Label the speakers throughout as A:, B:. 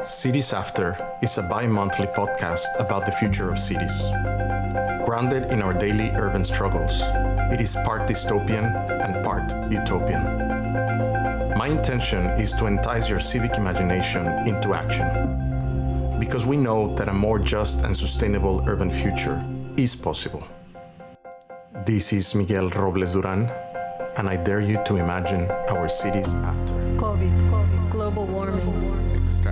A: Cities After is a bi-monthly podcast about the future of cities. Grounded in our daily urban struggles, it is part dystopian and part utopian. My intention is to entice your civic imagination into action, because we know that a more just and sustainable urban future is possible. This is Miguel Robles-Durán, and I dare you to imagine our cities after.
B: COVID, global warming,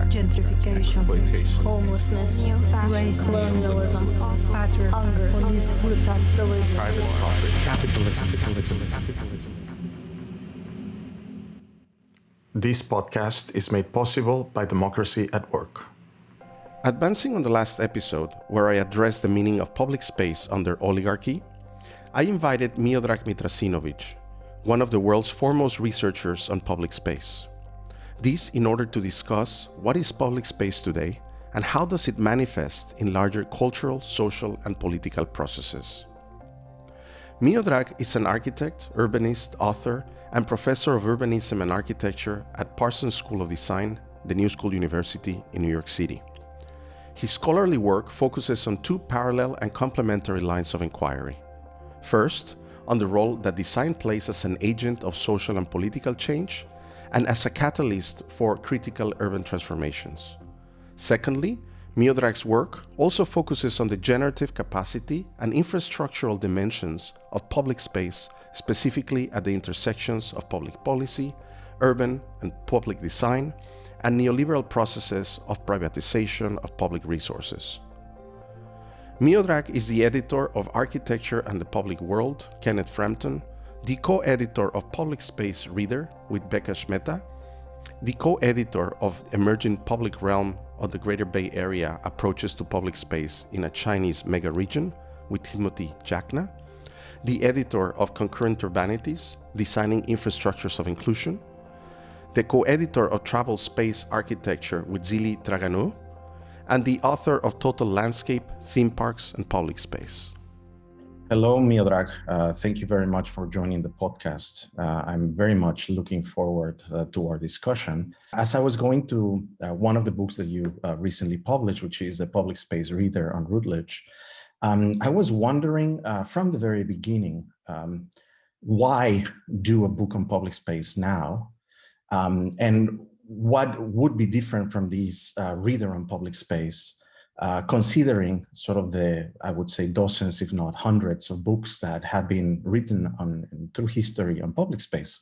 B: gentrification,
C: exploitation,
B: homelessness, racism,
C: colonialism,
B: patriarchy,
C: hunger,
B: police brutality,
C: private property,
A: Capitalism. This podcast is made possible by Democracy at Work.
D: Advancing on the last episode, where I addressed the meaning of public space under oligarchy, I invited Miodrag Mitrašinović, one of the world's foremost researchers on public space. This in order to discuss what is public space today and how does it manifest in larger cultural, social, and political processes. Miodrag is an architect, urbanist, author, and professor of urbanism and architecture at Parsons School of Design, the New School University in New York City. His scholarly work focuses on two parallel and complementary lines of inquiry. First, on the role that design plays as an agent of social and political change, and as a catalyst for critical urban transformations. Secondly, Miodrag's work also focuses on the generative capacity and infrastructural dimensions of public space, specifically at the intersections of public policy, urban and public design, and neoliberal processes of privatization of public resources. Miodrag is the editor of Architecture and the Public World, Kenneth Frampton, the co-editor of Public Space Reader with Becca Schmeta, the co-editor of Emerging Public Realm of the Greater Bay Area Approaches to Public Space in a Chinese Mega-Region with Timothy Jackna, the editor of Concurrent Urbanities, Designing Infrastructures of Inclusion, the co-editor of Travel Space Architecture with Zili Draganu, and the author of Total Landscape, Theme Parks, and Public Space.
E: Hello, Miodrag. Thank you very much for joining the podcast. I'm very much looking forward to our discussion. As I was going to one of the books that you recently published, which is the Public Space Reader on Routledge, I was wondering from the very beginning, why do a book on public space now? And what would be different from this reader on public space, considering sort of the, I would say, dozens, if not hundreds of books that have been written on through history on public space.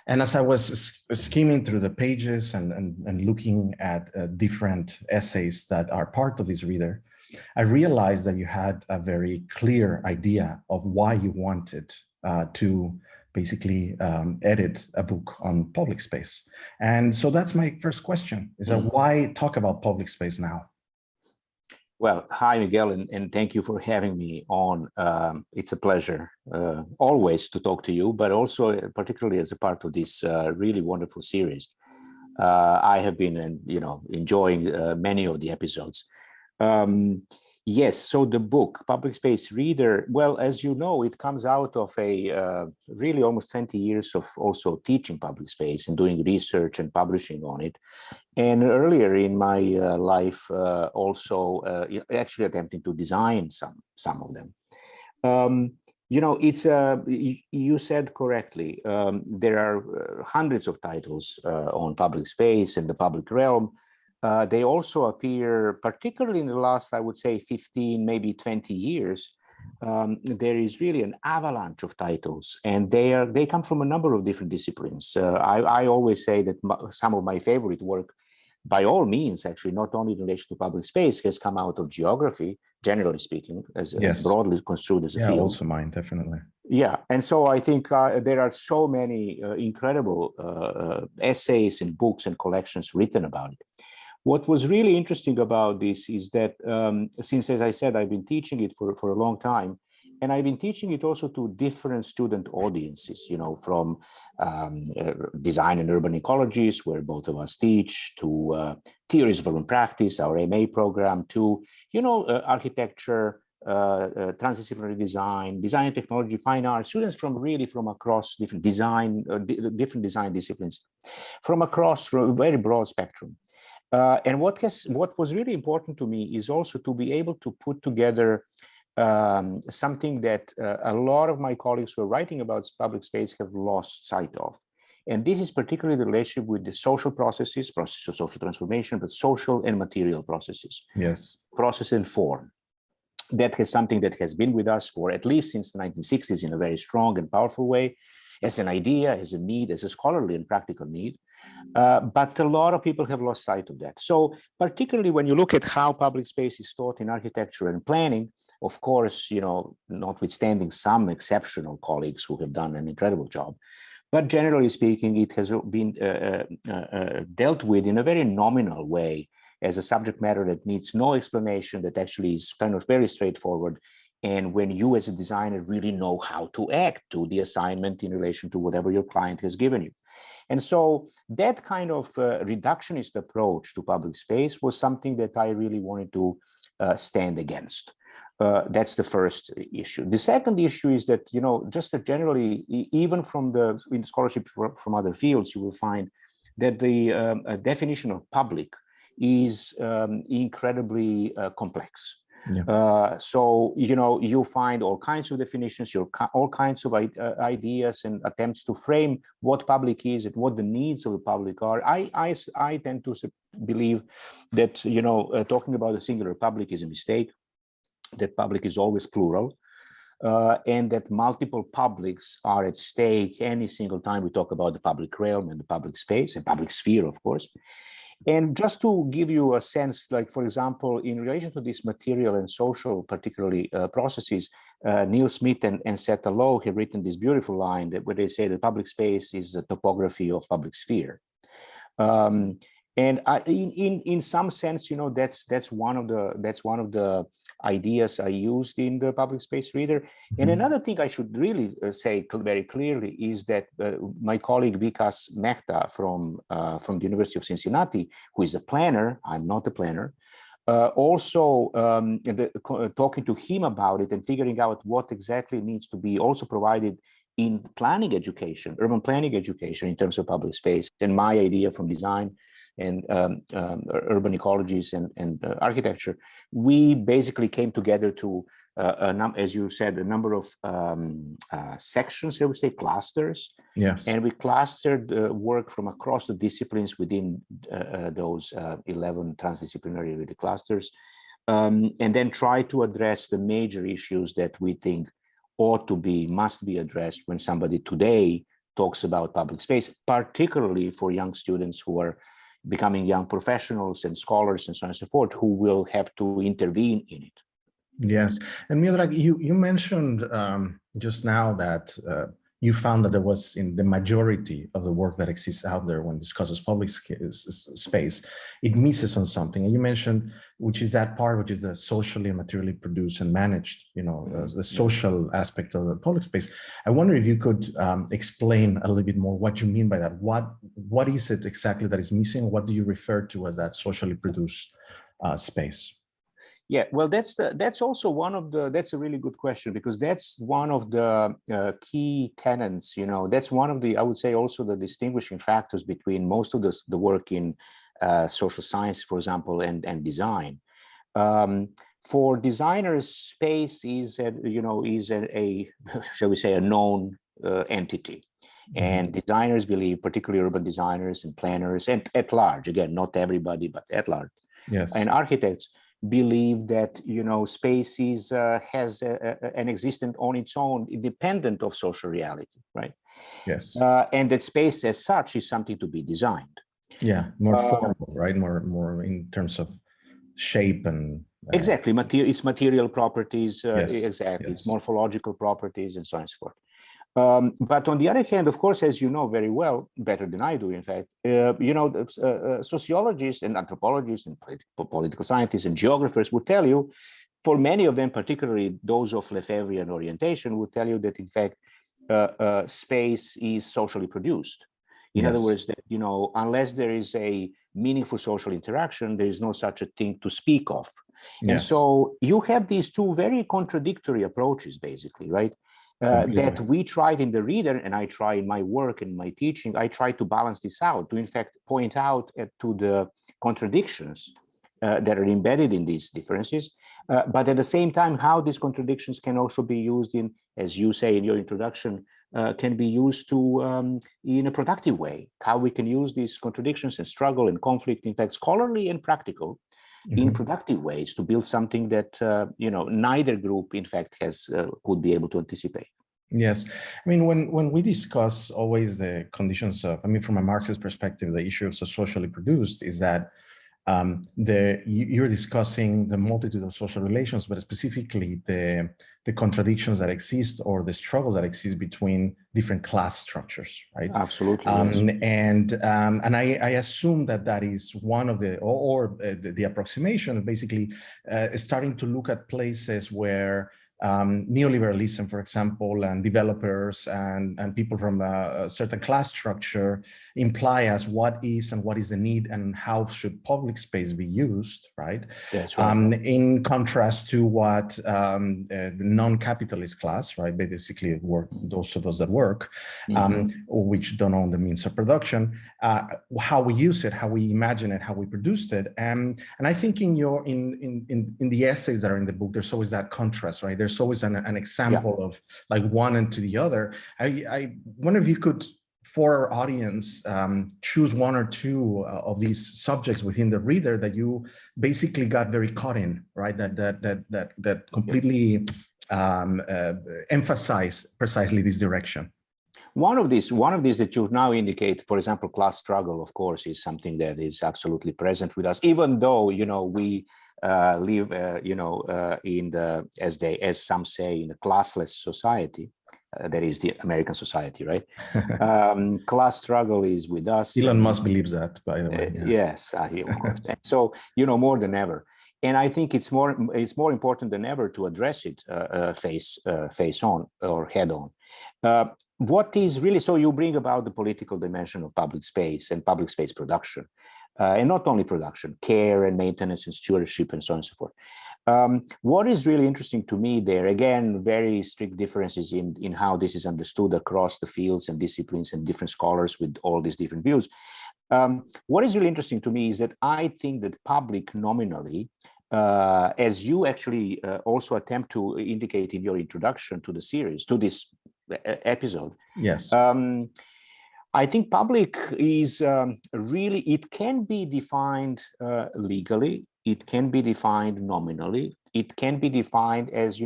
E: And as I was skimming through the pages and looking at different essays that are part of this reader, I realized that you had a very clear idea of why you wanted to basically edit a book on public space. And so that's my first question, is that why talk about public space now?
F: Well, hi, Miguel, and thank you for having me on. It's a pleasure always to talk to you, but also particularly as a part of this really wonderful series. I have been, enjoying many of the episodes. Yes, so the book, Public Space Reader, well, as you know, it comes out of a really almost 20 years of also teaching public space and doing research and publishing on it. And earlier in my life, also actually attempting to design some of them. It's you said correctly, there are hundreds of titles on public space and the public realm. They also appear, particularly in the last, I would say, 15, maybe 20 years. There is really an avalanche of titles, and they come from a number of different disciplines. I always say that some of my favorite work, by all means, actually, not only in relation to public space, has come out of geography, generally speaking, as broadly construed as a field.
E: Also mine, definitely.
F: Yeah, and so I think there are so many incredible essays and books and collections written about it. What was really interesting about this is that since, as I said, I've been teaching it for a long time, and I've been teaching it also to different student audiences, from design and urban ecologies, where both of us teach, to theories of urban practice, our MA program, to, architecture, transdisciplinary design, design and technology, fine art, students from across different design disciplines, from a very broad spectrum. And what was really important to me is also to be able to put together something that a lot of my colleagues who are writing about public space have lost sight of. And this is particularly the relationship with the social processes of social transformation, but social and material processes.
E: Yes.
F: Process and form. That is something that has been with us for at least since the 1960s in a very strong and powerful way, as an idea, as a need, as a scholarly and practical need. But a lot of people have lost sight of that. So particularly when you look at how public space is taught in architecture and planning, of course, notwithstanding some exceptional colleagues who have done an incredible job, but generally speaking, it has been dealt with in a very nominal way as a subject matter that needs no explanation, that actually is kind of very straightforward. And when you as a designer really know how to act to the assignment in relation to whatever your client has given you. And so that kind of reductionist approach to public space was something that I really wanted to stand against. That's the first issue. The second issue is that, just that generally, even in scholarship from other fields, you will find that the definition of public is incredibly complex. Yeah. So, you find all kinds of definitions, all kinds of ideas and attempts to frame what public is and what the needs of the public are. I tend to believe that, talking about a singular public is a mistake, that public is always plural, and that multiple publics are at stake any single time we talk about the public realm and the public space and public sphere, of course. And just to give you a sense, like, for example, in relation to this material and social, particularly processes, Neil Smith and Seth Lowe have written this beautiful line where they say that public space is a topography of public sphere. And in some sense, that's one of the ideas I used in the public space reader. And another thing I should really say very clearly is that my colleague Vikas Mehta from the University of Cincinnati, who is a planner, I'm not a planner, talking to him about it and figuring out what exactly needs to be also provided in planning education, urban planning education in terms of public space, and my idea from design and urban ecologies and architecture, we basically came together to, as you said, a number of sections, I would say clusters.
E: Yes.
F: And we clustered work from across the disciplines within those 11 transdisciplinary clusters, and then try to address the major issues that we think must be addressed when somebody today talks about public space, particularly for young students who are becoming young professionals and scholars and so on and so forth, who will have to intervene in it.
E: Yes. And Miodrag, you mentioned just now that you found that there was, in the majority of the work that exists out there when discusses public space, it misses on something. And you mentioned, which is that part, which is the socially and materially produced and managed, the social aspect of the public space. I wonder if you could explain a little bit more what you mean by that. What is it exactly that is missing? What do you refer to as that socially produced space?
F: Yeah, well, that's a really good question, because that's one of the key tenets, that's one of the, I would say, also the distinguishing factors between most of the work in social science, for example, and design. For designers, space is shall we say, a known entity. And designers believe, particularly urban designers and planners, and at large, again, not everybody, but at large,
E: yes,
F: and architects, believe that space has an existence on its own, independent of social reality, right?
E: Yes.
F: And that space as such is something to be designed.
E: Yeah, more formal, right? More in terms of shape and
F: exactly, it's material properties.
E: Yes.
F: Exactly,
E: Yes.
F: It's morphological properties and so on and so forth. But on the other hand, of course, as you know very well, better than I do, in fact, sociologists and anthropologists and political scientists and geographers would tell you, for many of them, particularly those of Lefebvrean orientation, would tell you that, in fact, space is socially produced. In other words, that, unless there is a meaningful social interaction, there is no such a thing to speak of. Yes. And so you have these two very contradictory approaches, basically, right? that we tried in the reader, and I try in my work and my teaching, I try to balance this out, to in fact point out to the contradictions that are embedded in these differences, but at the same time, how these contradictions can also be used in, as you say in your introduction, can be used to in a productive way, how we can use these contradictions and struggle and conflict, in fact, scholarly and practical, in productive ways to build something that neither group, in fact, could be able to anticipate.
E: Yes, I mean, when we discuss always the conditions of, I mean, from a Marxist perspective, the issue of socially produced is that you're discussing the multitude of social relations, but specifically the contradictions that exist or the struggle that exists between different class structures, right?
F: Absolutely. Yes.
E: And I assume that is one of the approximation, basically starting to look at places where neoliberalism, for example, and developers and people from a certain class structure imply as what is the need and how should public space be used, right?
F: That's right.
E: In contrast to what the non-capitalist class, right, basically those of us that work, which don't own the means of production, how we use it, how we imagine it, how we produced it, and I think in the essays that are in the book, there's always that contrast, right? There's always an example of like one and to the other. I wonder if you could, for our audience, choose one or two of these subjects within the reader that you basically got very caught in, right? That completely emphasize precisely this direction.
F: One of these that you now indicate, for example, class struggle, of course, is something that is absolutely present with us, even though we live, in the, as some say, in a classless society. That is the American society, right? Class struggle is with us.
E: Elon Musk believes that, by the way.
F: Yes, of course. And so, more than ever. And I think it's more important than ever to address it face on or head on. What is really, so you bring about the political dimension of public space and public space production, and not only production, care and maintenance and stewardship and so on and so forth. What is really interesting to me there, again, very strict differences in how this is understood across the fields and disciplines and different scholars with all these different views. What is really interesting to me is that I think that public nominally, as you actually also attempt to indicate in your introduction to the series, to this episode.
E: Yes.
F: I think public is really, it can be defined legally, it can be defined nominally, it can be defined as,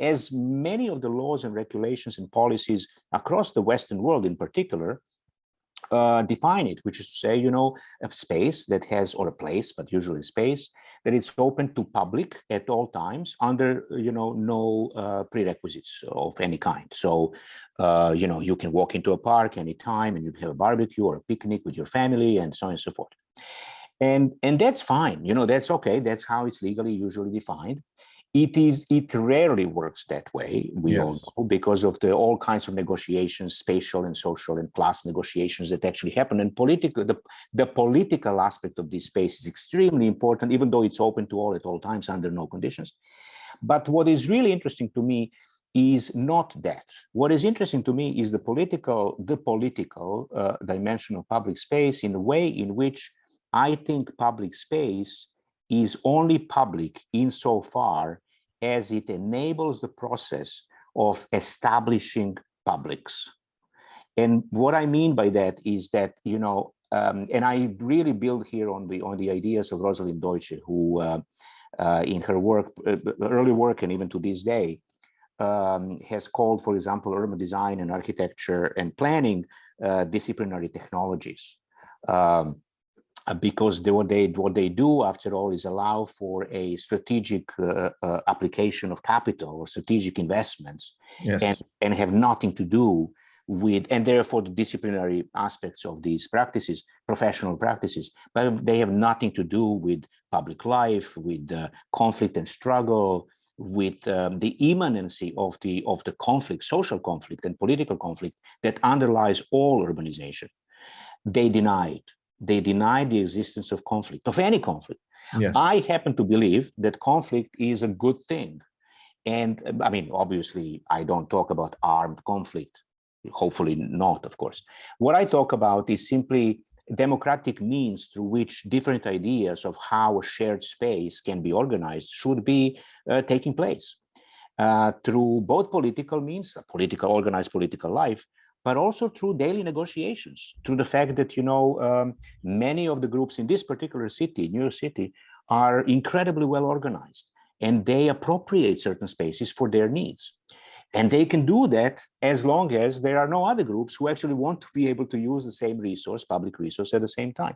F: as many of the laws and regulations and policies across the Western world in particular define it, which is to say, a space that has, or a place, but usually space, that it's open to public at all times under, no prerequisites of any kind. So, you can walk into a park anytime and you can have a barbecue or a picnic with your family and so on and so forth. And that's fine, that's okay. That's how it's legally usually defined. It rarely works that way, we all know, because of all kinds of negotiations, spatial and social and class negotiations that actually happen. And the political aspect of this space is extremely important, even though it's open to all at all times under no conditions. But what is really interesting to me is not that. What is interesting to me is the political dimension of public space, in a way in which I think public space is only public insofar as it enables the process of establishing publics. And what I mean by that is that, and I really build here on the ideas of Rosalind Deutsche, who in her work, early work, and even to this day, has called, for example, urban design and architecture and planning disciplinary technologies. Because what they do, after all, is allow for a strategic application of capital or strategic investments, and have nothing to do with, and therefore the disciplinary aspects of these practices, professional practices, but they have nothing to do with public life, with conflict and struggle, with the immanency of the conflict, social conflict and political conflict that underlies all urbanization. They deny it. They deny the existence of conflict, of any conflict.
E: Yes.
F: I happen to believe that conflict is a good thing. And I mean, obviously, I don't talk about armed conflict, hopefully not, of course. What I talk about is simply democratic means through which different ideas of how a shared space can be organized should be taking place through both political means, organized political life, but also through daily negotiations, through the fact that, many of the groups in this particular city, New York City, are incredibly well organized, and they appropriate certain spaces for their needs. And they can do that as long as there are no other groups who actually want to be able to use the same resource, public resource, at the same time.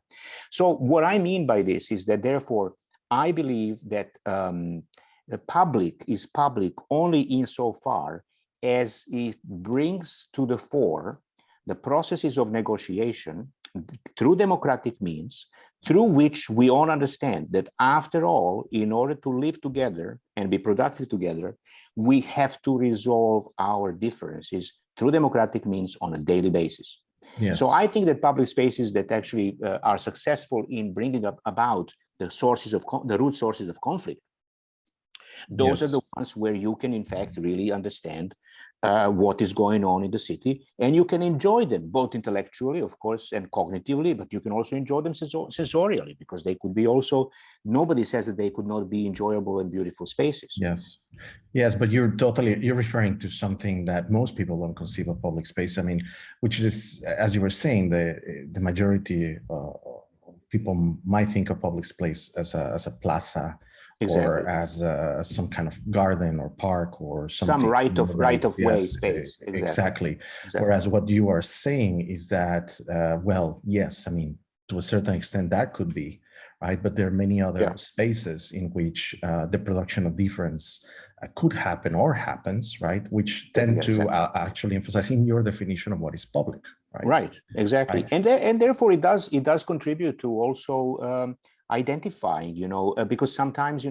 F: So what I mean by this is that, therefore, I believe that the public is public only insofar as it brings to the fore the processes of negotiation through democratic means, through which we all understand that, after all, in order to live together and be productive together, we have to resolve our differences through democratic means on a daily basis.
E: Yes.
F: So I think that public spaces that actually are successful in bringing about the sources of the root sources of conflict, those are the ones where you can, in fact, really understand what is going on in the city, and you can enjoy them both intellectually, of course, and cognitively, but you can also enjoy them sensorially, because they could be also, nobody says that they could not be enjoyable and beautiful spaces.
E: Yes, but you're referring to something that most people don't conceive of public space. I mean, which is, as you were saying, the majority of people might think of public space as a plaza, exactly, or as some kind of garden or park or something.
F: Some right of way space.
E: Exactly. Whereas what you are saying is that, well, yes, I mean, to a certain extent that could be, right? But there are many other spaces in which the production of difference could happen or happens, right? Which tend to actually emphasize in your definition of what is public, right?
F: Right, exactly. Right. And therefore it does contribute to also identifying, because sometimes,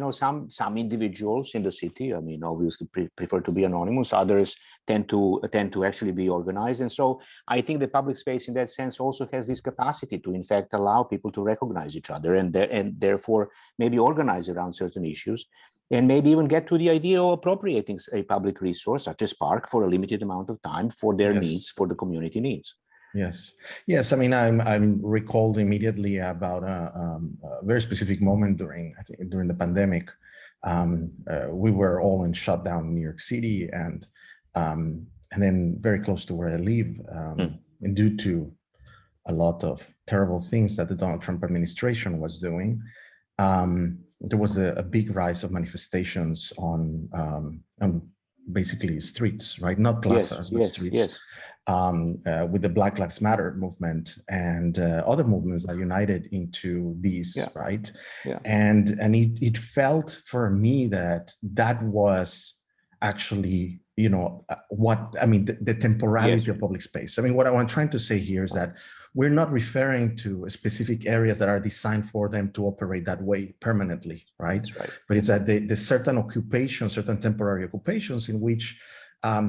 F: some individuals in the city, I mean, obviously prefer to be anonymous. Others tend to actually be organized. And so I think the public space in that sense also has this capacity to, in fact, allow people to recognize each other and therefore maybe organize around certain issues, and maybe even get to the idea of appropriating a public resource such as park for a limited amount of time for their needs, for the community needs.
E: Yes. I mean, I'm recalled immediately about a very specific moment during the pandemic. We were all in shutdown in New York City, and then very close to where I live, and due to a lot of terrible things that the Donald Trump administration was doing, there was a big rise of manifestations on basically streets, right? Not plazas, but streets. With the Black Lives Matter movement and other movements that united into these, right? And it felt for me that was actually, the temporality of public space. I mean, what I'm trying to say here is that we're not referring to specific areas that are designed for them to operate that way permanently, right? That's right. But it's that the certain occupations, certain temporary occupations in which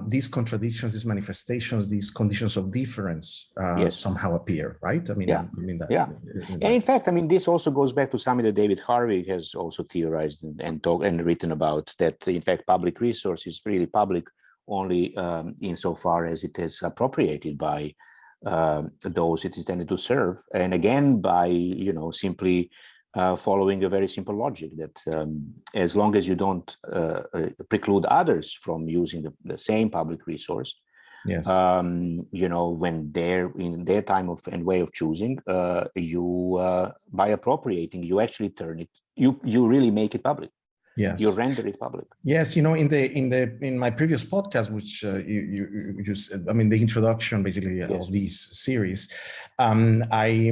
E: these contradictions, these manifestations, these conditions of difference somehow appear, right? I mean, that.
F: And in fact, I mean, this also goes back to something that David Harvey has also theorized and written about, that in fact, public resource is really public only insofar as it is appropriated by those it is intended to serve, and again by simply following a very simple logic that as long as you don't preclude others from using the same public resource, when they're in their time of and way of choosing, you by appropriating, you actually turn it, you really make it public.
E: Yes.
F: You render it public.
E: Yes, in my previous podcast, which you said, I mean, the introduction basically of this series, I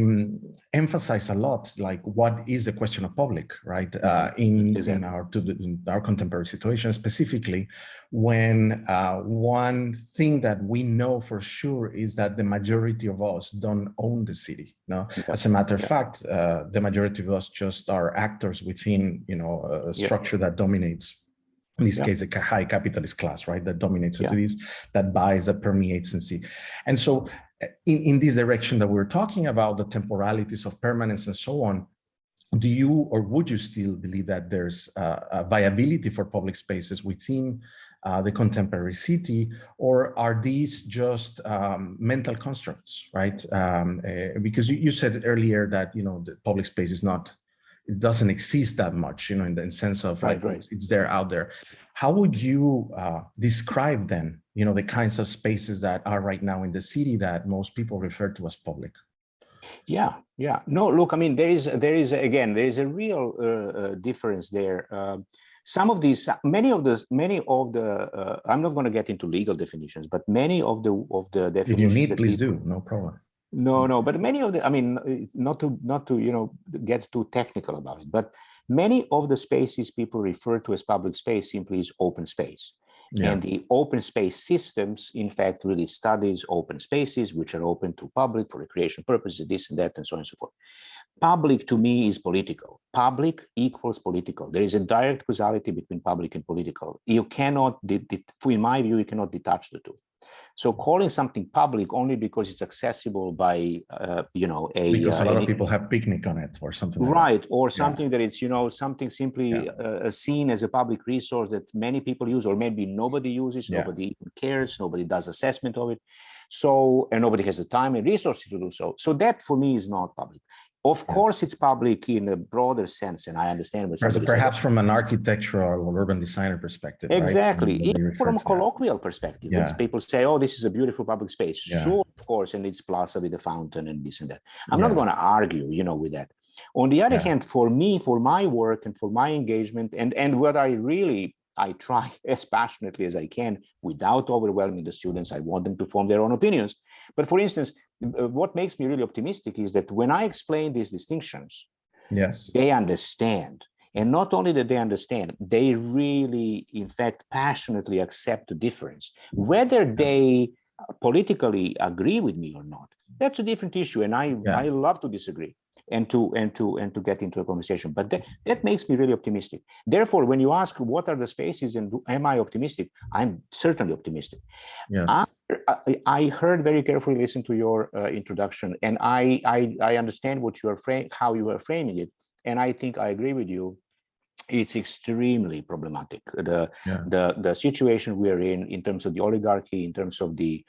E: emphasize a lot like what is the question of public, right? In our contemporary situation, specifically when one thing that we know for sure is that the majority of us don't own the city. No, as a matter of fact, the majority of us just are actors within a structure that dominates, in this case, a high capitalist class, right? That dominates cities, that buys, that permeates and see. And so in this direction that we're talking about, the temporalities of permanence and so on, do you or would you still believe that there's a viability for public spaces within the contemporary city, or are these just mental constructs, right? Because you said earlier that, you know, the public space is not, it doesn't exist that much, you know, in the sense of like,
F: Right.
E: it's there out there. How would you describe then, you know, the kinds of spaces that are right now in the city that most people refer to as public?
F: Yeah. No, look, I mean, there is a real difference there. Some of these, many of the, I'm not going to get into legal definitions, but many of the definitions.
E: If you need, please do, no problem.
F: No, but many of the, I mean, not to you know, get too technical about it, but many of the spaces people refer to as public space simply is open space. Yeah. And the open space systems, in fact, really studies open spaces, which are open to public for recreation purposes, this and that, and so on and so forth. Public to me is political. Public equals political. There is a direct causality between public and political. You cannot, in my view, you cannot detach the two. So calling something public only because it's accessible by, you know,
E: because a lot of people have picnic on it or something like
F: right,
E: that.
F: Or something that it's, you know, something simply seen as a public resource that many people use, or maybe nobody uses, nobody even cares, nobody does assessment of it. So, and nobody has the time and resources to do so. So that for me is not public. Of course, it's public in a broader sense, and I understand what
E: perhaps from an architectural or urban designer perspective.
F: Exactly,
E: right?
F: Even from a colloquial perspective. When people say, "Oh, this is a beautiful public space," sure, of course, and it's plaza with a fountain and this and that. I'm not going to argue, you know, with that. On the other hand, for me, for my work and for my engagement, and what I try as passionately as I can without overwhelming the students. I want them to form their own opinions. But for instance, what makes me really optimistic is that when I explain these distinctions, they understand. And not only that they understand, they really, in fact, passionately accept the difference. Whether they politically agree with me or not, that's a different issue. And I love to disagree and to get into a conversation. But that makes me really optimistic. Therefore, when you ask what are the spaces and am I optimistic, I'm certainly optimistic. I heard very carefully, listen to your introduction, and I understand what you are how you are framing it, and I think I agree with you. It's extremely problematic. The situation we are in terms of the oligarchy, in terms of the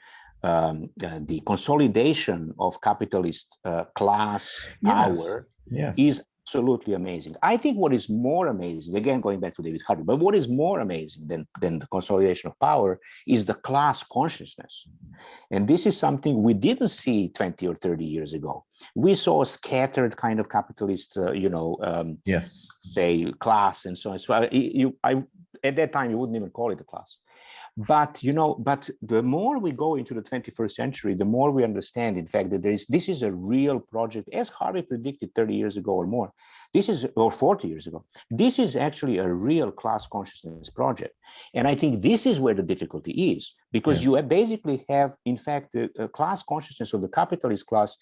F: consolidation of capitalist class power is absolutely amazing. I think what is more amazing, again, going back to David Harvey, but what is more amazing than the consolidation of power is the class consciousness. And this is something we didn't see 20 or 30 years ago. We saw a scattered kind of capitalist, say, class and so on. So at that time, you wouldn't even call it a class. But, you know, the more we go into the 21st century, the more we understand, in fact, that this is a real project, as Harvey predicted 30 years ago or more. Or 40 years ago. This is actually a real class consciousness project. And I think this is where the difficulty is, because you basically have, in fact, the class consciousness of the capitalist class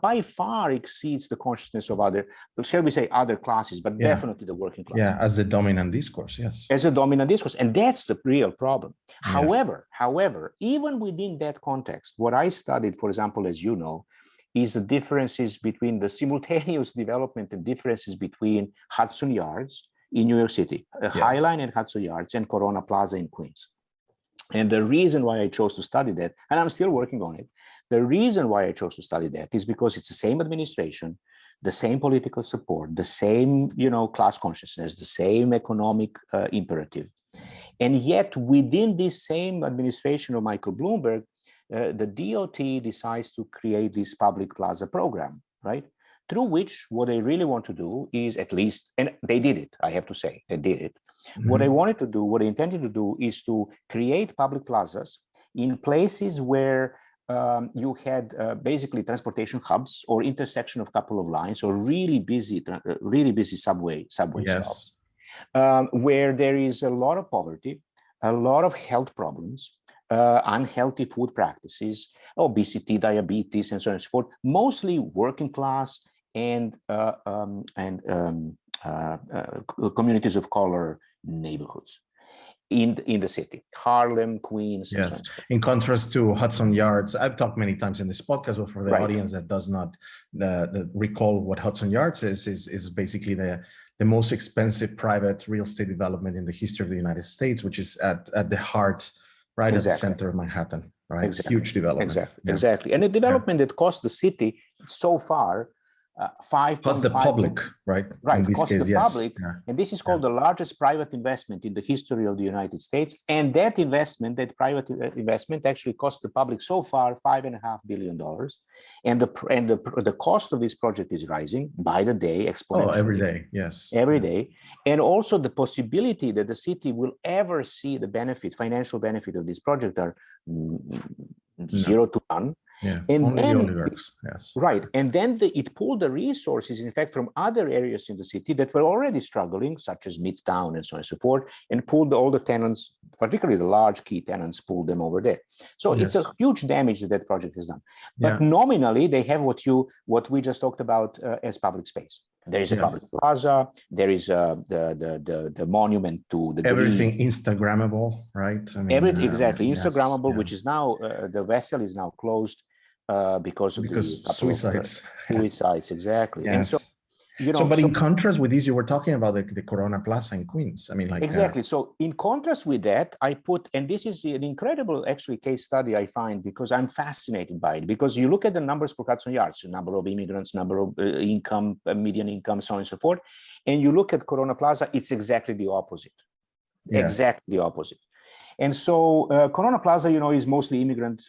F: by far exceeds the consciousness of other, shall we say, other classes, but definitely the working class.
E: Yeah, as the dominant discourse,
F: As a dominant discourse. And that's the real problem. However, even within that context, what I studied, for example, as you know, is the differences between the simultaneous development and differences between Hudson Yards in New York City, High Line and Hudson Yards, and Corona Plaza in Queens. And the reason why I chose to study that, and I'm still working on it, the reason why I chose to study that is because it's the same administration, the same political support, the same, you know, class consciousness, the same economic imperative. And yet within this same administration of Michael Bloomberg, the DOT decides to create this public plaza program, right? Through which what they really want to do is, at least, and they did it, I have to say, they did it. What they wanted to do, what they intended to do is to create public plazas in places where you had basically transportation hubs or intersection of a couple of lines or really busy subway stops, where there is a lot of poverty, a lot of health problems, unhealthy food practices, obesity, diabetes, and so on and so forth, mostly working class and communities of color neighborhoods. in the city, Harlem, Queens, and so on.
E: In contrast to Hudson Yards, I've talked many times in this podcast, but for the audience that does not recall what Hudson Yards is basically the most expensive private real estate development in the history of the United States, which is at the heart, right at the center of Manhattan, right?
F: Exactly.
E: Huge development.
F: Exactly. And a development that cost the city so far
E: cost the public, right?
F: Right, cost the public. And this is called the largest private investment in the history of the United States. And that investment, that private investment actually cost the public so far $5.5 billion. And the cost of this project is rising by the day exponentially.
E: Oh, every day, yes.
F: Every day. And also the possibility that the city will ever see the benefit, financial benefit of this project are 0 to 1.
E: Yeah,
F: and
E: only
F: then,
E: the oligarchs, yes.
F: Right, and then it pulled the resources, in fact, from other areas in the city that were already struggling, such as Midtown and so on and so forth, and pulled all the tenants, particularly the large key tenants, pulled them over there. So it's a huge damage that project has done. But nominally, they have what we just talked about as public space. There is a public plaza. There is the monument to the
E: everything green. Instagrammable, right? I mean,
F: exactly Instagrammable, which is now the vessel is now closed because
E: suicides.
F: Suicides, exactly.
E: Yes.
F: And so,
E: but in contrast with this, you were talking about the Corona Plaza in Queens. I mean, like
F: exactly. So in contrast with that, I put, and this is an incredible actually case study I find because I'm fascinated by it. Because you look at the numbers for Hudson Yards, the number of immigrants, number of income, median income, so on and so forth, and you look at Corona Plaza, it's exactly the opposite. Yes. Exactly the opposite. And so Corona Plaza, is mostly immigrant.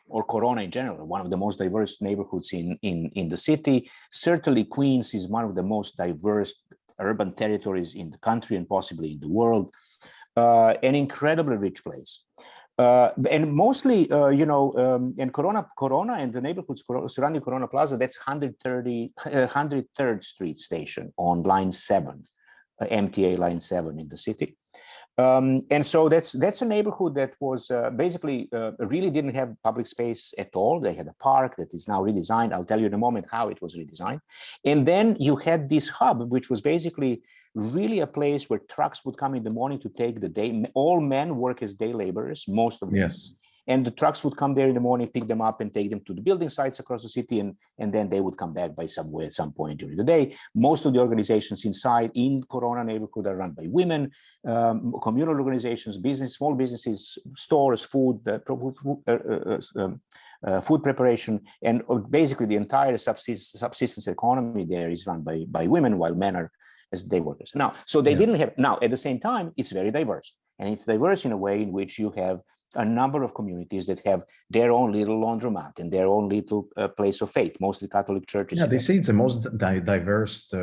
F: Or Corona in general, one of the most diverse neighborhoods in the city. Certainly Queens is one of the most diverse urban territories in the country and possibly in the world. An incredibly rich place. And mostly, and Corona and the neighborhoods surrounding Corona Plaza, that's 103rd Street station on line 7, MTA line 7 in the city. And so that's a neighborhood that was basically really didn't have public space at all. They had a park that is now redesigned. I'll tell you in a moment how it was redesigned. And then you had this hub, which was basically really a place where trucks would come in the morning to take the day. All men work as day laborers, most of them. Yes. And the trucks would come there in the morning, pick them up and take them to the building sites across the city. And then they would come back by subway at some point during the day. Most of the organizations inside in Corona neighborhood are run by women, communal organizations, small businesses, stores, food preparation. And basically the entire subsistence economy there is run by women while men are as day workers. Now, so they didn't have, now at the same time, it's very diverse. And it's diverse in a way in which you have a number of communities that have their own little laundromat and their own little place of faith, mostly Catholic churches.
E: Yeah, they say it's the most diverse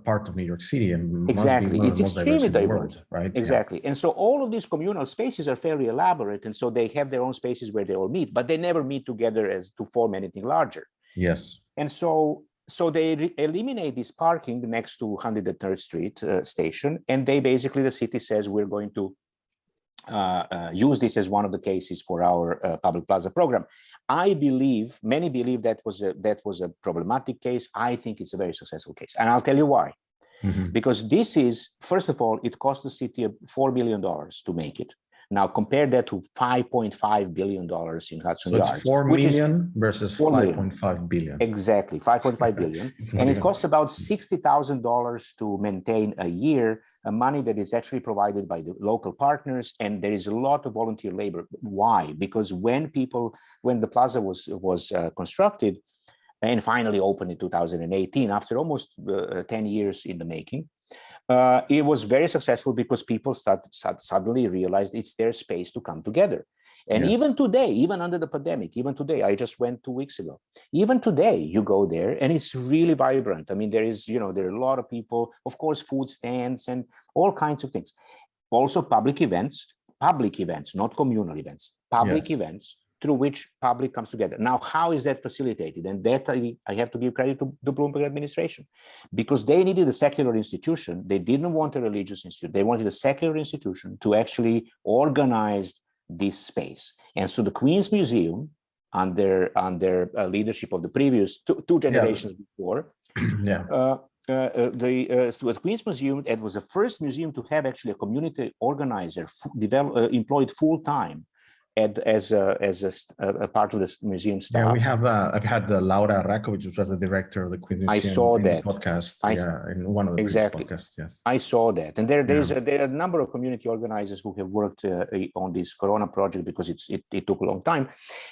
E: part of New York City, and
F: exactly, it's extremely diverse,
E: world, right?
F: Exactly, and so all of these communal spaces are fairly elaborate, and so they have their own spaces where they all meet, but they never meet together as to form anything larger.
E: Yes,
F: and so they eliminate this parking next to 103rd Street station, and they basically, the city says, we're going to use this as one of the cases for our public plaza program. Many believe that was a problematic case. I think it's a very successful case, and I'll tell you why. Because this is, first of all, it cost the city $4 million to make it. Now compare that to $5.5 billion in Hudson Yards.
E: It's 4 million versus 5.5 billion.
F: Exactly, 5.5 billion. And it costs about $60,000 to maintain a year, money that is actually provided by the local partners. And there is a lot of volunteer labor. Why? Because when the plaza was constructed and finally opened in 2018, after almost 10 years in the making, it was very successful because people suddenly realized it's their space to come together. And even today, even under the pandemic, even today, I just went 2 weeks ago. Even today, you go there and it's really vibrant. I mean, there are a lot of people, of course, food stands and all kinds of things. Also public events, not communal events, public events through which public comes together. Now, how is that facilitated? And that I have to give credit to the Bloomberg administration, because they needed a secular institution. They didn't want a religious institute. They wanted a secular institution to actually organize this space. And so the Queens Museum, under leadership of the previous two generations before, the Queen's Museum, it was the first museum to have actually a community organizer employed full time as a part of the museum staff.
E: Yeah, we have. I've had Laura Rakovic, which was the director of the Queen's Museum.
F: I saw
E: in
F: that
E: the podcast. In one of the
F: exactly
E: podcasts. Yes,
F: I saw that, and there are a number of community organizers who have worked on this Corona project because it took a long time.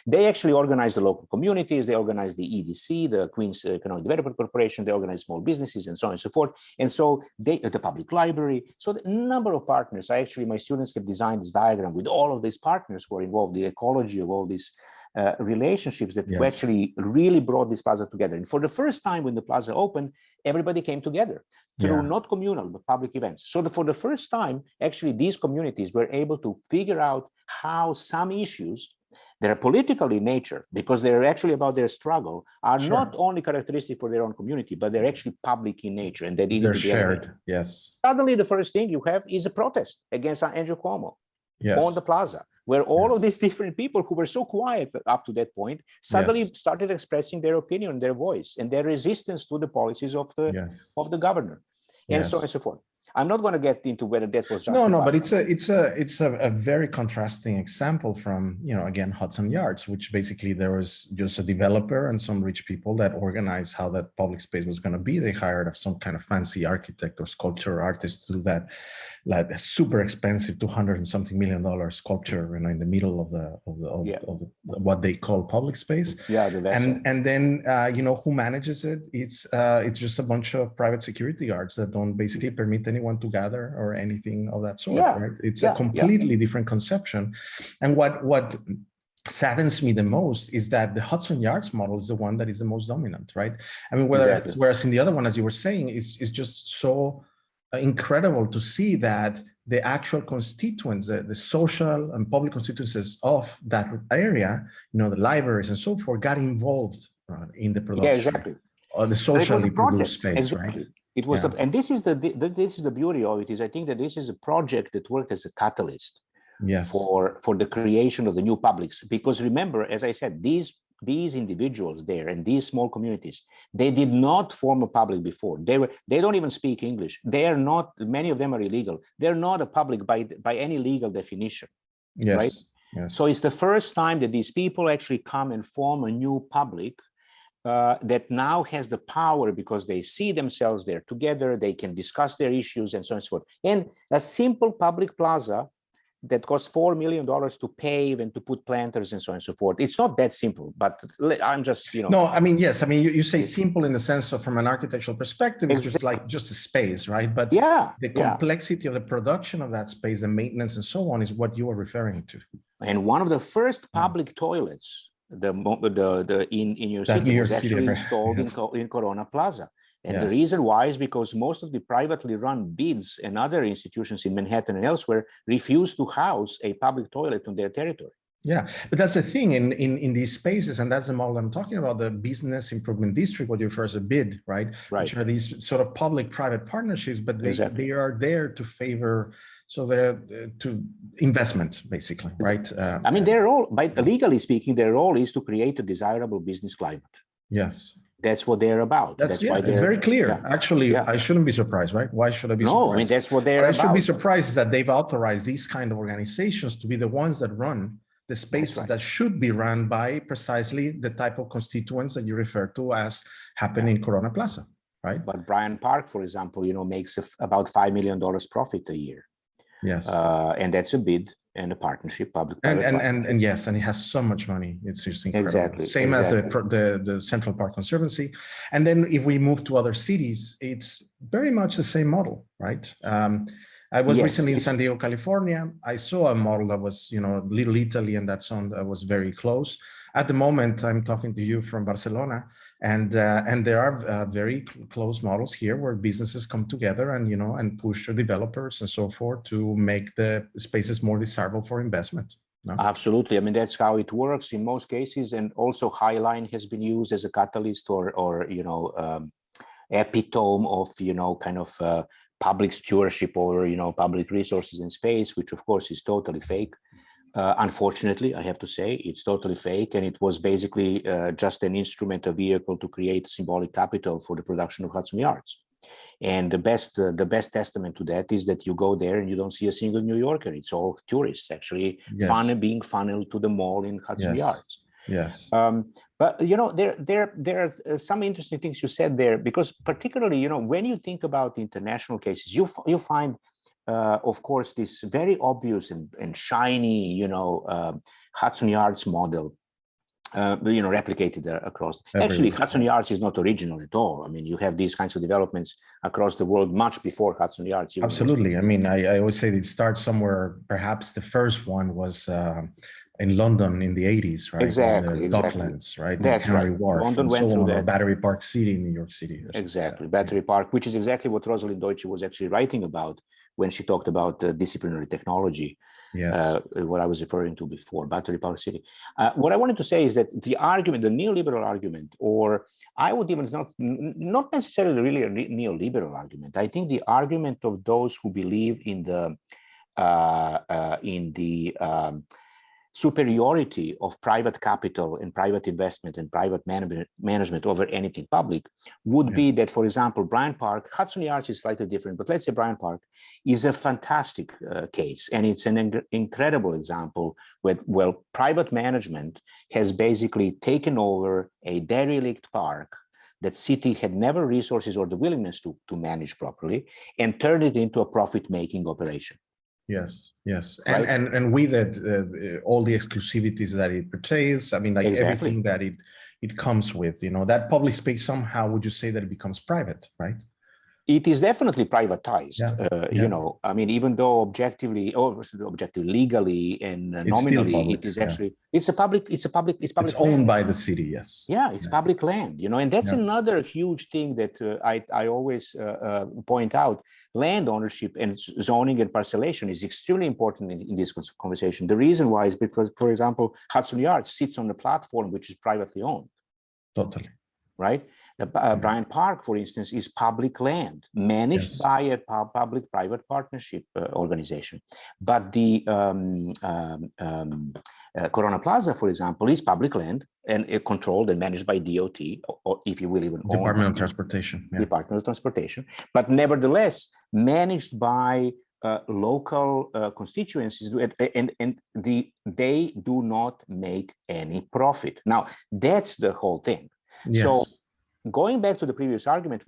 F: They actually organized the local communities. They organized the EDC, the Queen's Economic Development Corporation. They organized small businesses and so on and so forth. And so the public library. So the number of partners. My students have designed this diagram with all of these partners who are involved, the ecology of all these relationships that actually really brought this plaza together. And for the first time when the plaza opened, everybody came together through not communal, but public events. So for the first time, actually, these communities were able to figure out how some issues that are political in nature, because they're actually about their struggle, are not only characteristic for their own community, but they're actually public in nature, and they're
E: shared. Yes.
F: Suddenly, the first thing you have is a protest against Andrew Cuomo on the plaza, where all of these different people who were so quiet up to that point suddenly started expressing their opinion, their voice, and their resistance to the policies of the governor, and so on and so forth. I'm not going to get into whether that was justified.
E: No, but it's a very contrasting example from, again, Hudson Yards, which basically there was just a developer and some rich people that organized how that public space was going to be. They hired some kind of fancy architect or sculpture artist to do that, like a super expensive $200 and something million sculpture, in the middle of the what they call public space.
F: Yeah, the vessel.
E: And then who manages it? It's just a bunch of private security guards that don't basically permit anyone to gather or anything of that sort. Right? It's a completely different conception. And what saddens me the most is that the Hudson Yards model is the one that is the most dominant, right? I mean, whereas in the other one, as you were saying, is just so incredible to see that the actual constituents, the social and public constituencies of that area, the libraries and so forth, got involved in the production.
F: Yeah, exactly.
E: Or the socially produced space,
F: exactly. Right? It was and this is the beauty of it, is I think that this is a project that worked as a catalyst for the creation of the new publics. Because remember, as I said, these individuals there and these small communities, they did not form a public before. They don't even speak English. They are not, many of them are illegal. They're not a public by any legal definition. Right?
E: Yes.
F: So it's the first time that these people actually come and form a new public that now has the power, because they see themselves there together, they can discuss their issues and so on and so forth. And a simple public plaza that costs $4 million to pave and to put planters and so on and so forth. It's not that simple, but I'm just,
E: No, I mean, yes. I mean, you say simple in the sense of, from an architectural perspective, it's just like just a space, right? But the complexity of the production of that space, the maintenance and so on, is what you are referring to.
F: And one of the first public toilets in your city was actually installed in Corona Plaza. And the reason why is because most of the privately run bids and other institutions in Manhattan and elsewhere refuse to house a public toilet on their territory.
E: Yeah, but that's the thing in these spaces, and that's the model I'm talking about, the business improvement district, what you refer as a bid, right? Which are these sort of public-private partnerships, but they are there to favor, so they're to investment, basically, right?
F: I mean, their role, legally speaking, their role is to create a desirable business climate.
E: Yes.
F: That's what they're about.
E: That's why it's very clear. Yeah. Actually, I shouldn't be surprised, right? Why should I be surprised?
F: No, I mean, that's what they're about.
E: I should be surprised is that they've authorized these kind of organizations to be the ones that run the spaces that should be run by precisely the type of constituents that you refer to as happen in Corona Plaza, right?
F: But Bryant Park, for example, makes about $5 million profit a year.
E: Yes.
F: And that's a bid and a partnership, public-private
E: and yes, and it has so much money. It's just incredible.
F: Exactly.
E: Same as the Central Park Conservancy. And then if we move to other cities, it's very much the same model, right? I was recently in San Diego, California. I saw a model that was, Little Italy, and that was very close. At the moment, I'm talking to you from Barcelona, and there are very close models here where businesses come together and push the developers and so forth to make the spaces more desirable for investment. No?
F: Absolutely. I mean, that's how it works in most cases. And also Highline has been used as a catalyst or epitome of, kind of public stewardship over, public resources and space, which of course is totally fake. Unfortunately, I have to say, it's totally fake. And it was basically just an instrument, a vehicle to create symbolic capital for the production of Hudson Yards. And the best testament to that is that you go there and you don't see a single New Yorker. It's all tourists actually being funneled to the mall in Hudson Yards.
E: Yes.
F: But there are some interesting things you said there, because particularly when you think about international cases, you find of course this very obvious and shiny Hudson Yards model. Replicated across.
E: Everywhere.
F: Actually, Hudson Yards is not original at all. I mean, you have these kinds of developments across the world much before Hudson Yards.
E: Absolutely. I mean, I always say it starts somewhere. Perhaps the first one was in London in the 80s, right?
F: Exactly.
E: Docklands, right?
F: That's right.
E: Wharf,
F: London went through that.
E: Battery Park City in New York City.
F: Exactly. Battery Park, which is exactly what Rosalind Deutsche was actually writing about when she talked about disciplinary technology.
E: Yes.
F: What I was referring to before, Battery Park City. What I wanted to say is that the argument, the neoliberal argument, or I would even not necessarily really a neoliberal argument. I think the argument of those who believe in the superiority of private capital and private investment and private management over anything public would be that, for example, Bryant Park, Hudson Yards is slightly different, but let's say Bryant Park is a fantastic case. And it's an incredible example where private management has basically taken over a derelict park that city had never resources or the willingness to manage properly and turned it into a profit-making operation.
E: Yes, yes,
F: right?
E: and with it, all the exclusivities that it portrays. I mean, like everything that it comes with, that public space somehow, would you say that it becomes private, right?
F: It is definitely privatized. I mean, even though objectively, legally and nominally, public, it is actually it's public. It's
E: owned by the city. Yes.
F: Yeah, it's public land. And that's another huge thing that I always point out. Land ownership and zoning and parcellation is extremely important in this conversation. The reason why is because, for example, Hudson Yards sits on a platform which is privately owned.
E: Totally.
F: Right? Bryant Park, for instance, is public land managed by a public-private partnership organization. But the Corona Plaza, for example, is public land and controlled and managed by DOT, or if you will, even
E: Department of Transportation.
F: Department of Transportation, but nevertheless managed by local constituencies, and they do not make any profit. Now, that's the whole thing.
E: Yes.
F: So, going back to the previous argument,